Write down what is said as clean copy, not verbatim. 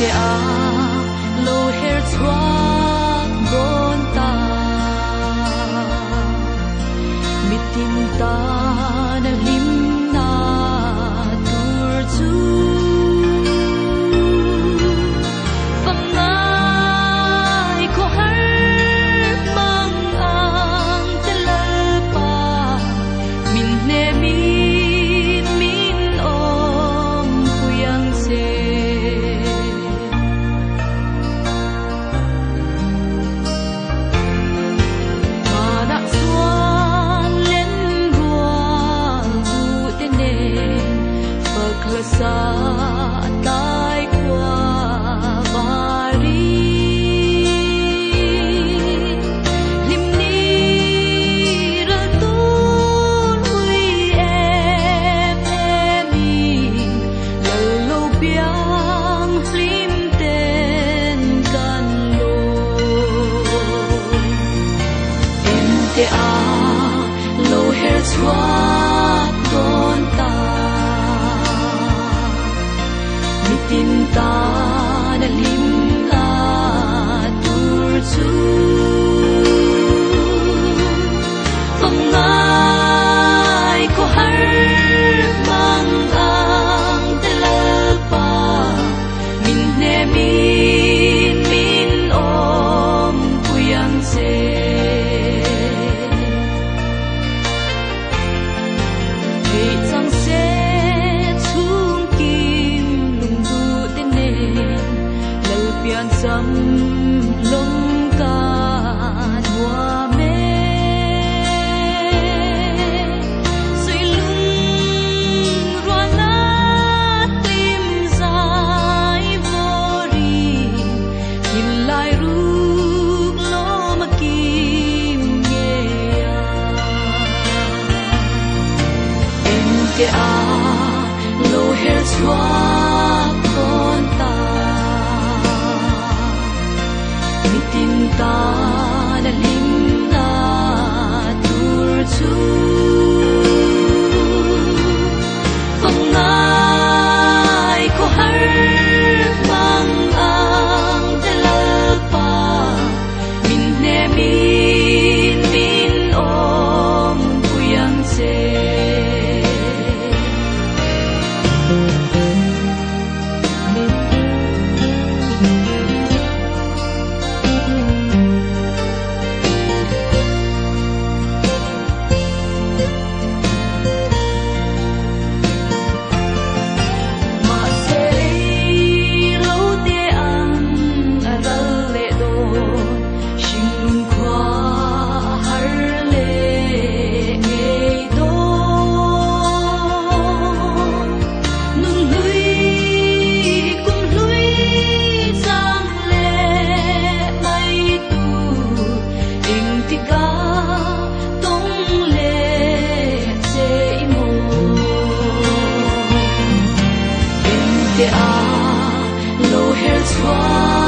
te a lo her chua don ta mitin ta na lim na tur chu fangai ko har mang ang telapa min ne min om puyang se sa tai qua bari lim ni ra tu hui mi lo biang lim ten kan lo em te a lo her chua ton ta tin ta na lim la tur chu fangai ko har mang ang telapa min ne min om puyang se hey chang se pian sam long ka noa me sui lung ruana tim sai vori hilai ruk lo makim ye em ke a lo her chua con ta tin ta na lim na tur chu fangai ko har mang ang telapa min ne min om puyang se te a lo her chua